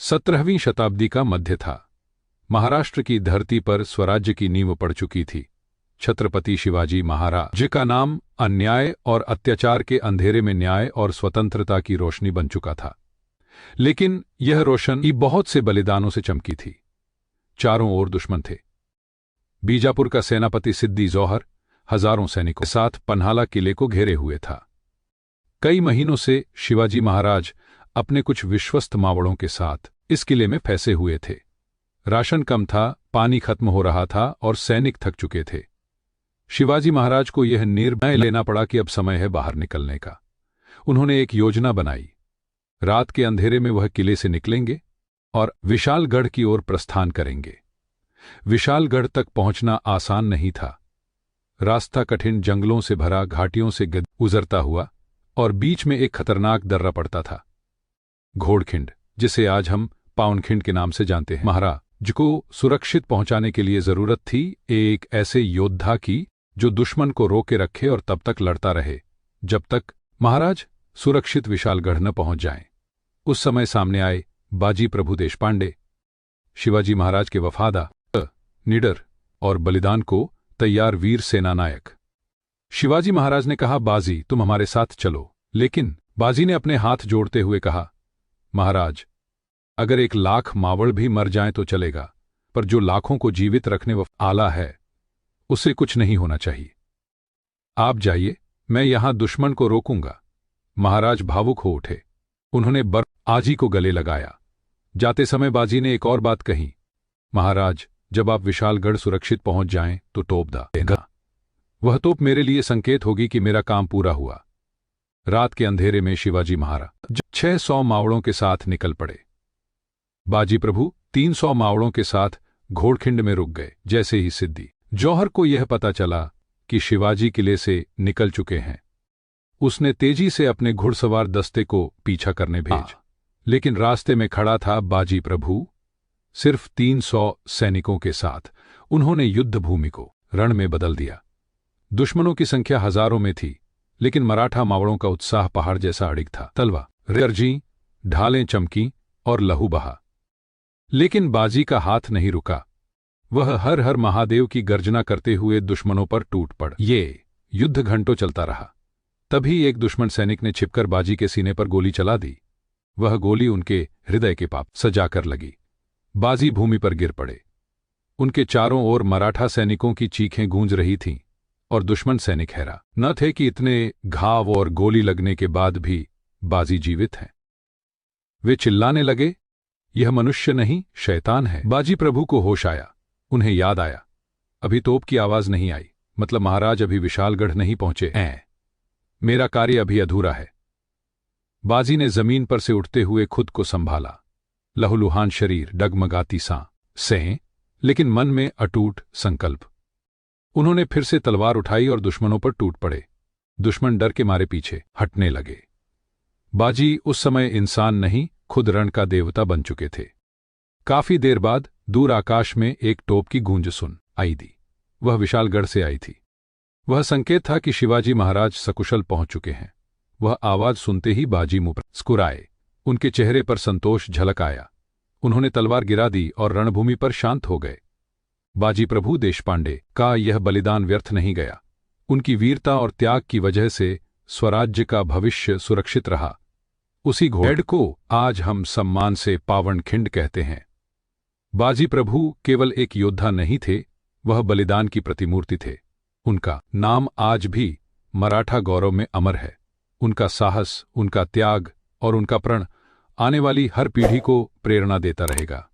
17वीं शताब्दी का मध्य था। महाराष्ट्र की धरती पर स्वराज्य की नींव पड़ चुकी थी। छत्रपति शिवाजी महाराज का नाम अन्याय और अत्याचार के अंधेरे में न्याय और स्वतंत्रता की रोशनी बन चुका था। लेकिन यह रोशनी बहुत से बलिदानों से चमकी थी। चारों ओर दुश्मन थे। बीजापुर का सेनापति सिद्दी जौहर हजारों सैनिकों के साथ पन्हाला किले को घेरे हुए था। कई महीनों से शिवाजी महाराज अपने कुछ विश्वस्त मावड़ों के साथ इस किले में फंसे हुए थे। राशन कम था, पानी खत्म हो रहा था और सैनिक थक चुके थे। शिवाजी महाराज को यह निर्णय लेना पड़ा कि अब समय है बाहर निकलने का। उन्होंने एक योजना बनाई। रात के अंधेरे में वह किले से निकलेंगे और विशालगढ़ की ओर प्रस्थान करेंगे। विशालगढ़ तक पहुंचना आसान नहीं था। रास्ता कठिन जंगलों से भरा, घाटियों से गुजरता हुआ और बीच में एक खतरनाक दर्रा पड़ता था, घोड़खिंड, जिसे आज हम पावनखिंड के नाम से जानते हैं। महाराज को सुरक्षित पहुंचाने के लिए जरूरत थी एक ऐसे योद्धा की जो दुश्मन को रोके रखे और तब तक लड़ता रहे जब तक महाराज सुरक्षित विशालगढ़ न पहुंच जाएं। उस समय सामने आए बाजी प्रभु देशपांडे, शिवाजी महाराज के वफादार, निडर और बलिदान को तैयार वीर सेनानायक। शिवाजी महाराज ने कहा, बाजी तुम हमारे साथ चलो। लेकिन बाजी ने अपने हाथ जोड़ते हुए कहा, महाराज अगर 1,00,000 मावड़ भी मर जाएं तो चलेगा, पर जो लाखों को जीवित रखने आला है उसे कुछ नहीं होना चाहिए। आप जाइए, मैं यहां दुश्मन को रोकूंगा। महाराज भावुक हो उठे। उन्होंने बाजी को गले लगाया। जाते समय बाजी ने एक और बात कही, महाराज जब आप विशालगढ़ सुरक्षित पहुंच जाएं तो तोप देगा। वह तोप मेरे लिए संकेत होगी कि मेरा काम पूरा हुआ। रात के अंधेरे में शिवाजी महाराज 600 मावड़ों के साथ निकल पड़े। बाजी प्रभु 300 मावड़ों के साथ घोड़खिंड में रुक गए। जैसे ही सिद्दी जौहर को यह पता चला कि शिवाजी किले से निकल चुके हैं, उसने तेजी से अपने घुड़सवार दस्ते को पीछा करने भेज। लेकिन रास्ते में खड़ा था बाजी प्रभु, सिर्फ 300 सैनिकों के साथ। उन्होंने युद्ध भूमि को रण में बदल दिया। दुश्मनों की संख्या हजारों में थी, लेकिन मराठा मावड़ों का उत्साह पहाड़ जैसा अडिग था। तलवार गरजी, ढालें चमकी और लहू बहा, लेकिन बाजी का हाथ नहीं रुका। वह हर हर महादेव की गर्जना करते हुए दुश्मनों पर टूट पड़। ये युद्ध घंटों चलता रहा। तभी एक दुश्मन सैनिक ने छिपकर बाजी के सीने पर गोली चला दी। वह गोली उनके हृदय के पाप सजाकर लगी। बाजी भूमि पर गिर पड़े। उनके चारों ओर मराठा सैनिकों की चीखें गूंज रही थीं और दुश्मन सैनिक हैरान न थे कि इतने घाव और गोली लगने के बाद भी बाजी जीवित हैं। वे चिल्लाने लगे, यह मनुष्य नहीं, शैतान है। बाजी प्रभु को होश आया। उन्हें याद आया, अभी तोप की आवाज नहीं आई, मतलब महाराज अभी विशालगढ़ नहीं पहुंचे। मेरा कार्य अभी अधूरा है। बाजी ने जमीन पर से उठते हुए खुद को संभाला। लहूलुहान शरीर, डगमगाती सांसें, लेकिन मन में अटूट संकल्प। उन्होंने फिर से तलवार उठाई और दुश्मनों पर टूट पड़े। दुश्मन डर के मारे पीछे हटने लगे। बाजी उस समय इंसान नहीं, खुद रण का देवता बन चुके थे। काफी देर बाद दूर आकाश में एक तोप की गूंज सुन आई दी। वह विशालगढ़ से आई थी। वह संकेत था कि शिवाजी महाराज सकुशल पहुंच चुके हैं। वह आवाज सुनते ही बाजी मुंह पर मुस्कुराए। उनके चेहरे पर संतोष झलक आया। उन्होंने तलवार गिरा दी और रणभूमि पर शांत हो गए। बाजी प्रभु देशपांडे का यह बलिदान व्यर्थ नहीं गया। उनकी वीरता और त्याग की वजह से स्वराज्य का भविष्य सुरक्षित रहा। उसी घोड़ को आज हम सम्मान से पावनखिंड कहते हैं। बाजी प्रभु केवल एक योद्धा नहीं थे, वह बलिदान की प्रतिमूर्ति थे। उनका नाम आज भी मराठा गौरव में अमर है। उनका साहस, उनका त्याग और उनका प्रण आने वाली हर पीढ़ी को प्रेरणा देता रहेगा।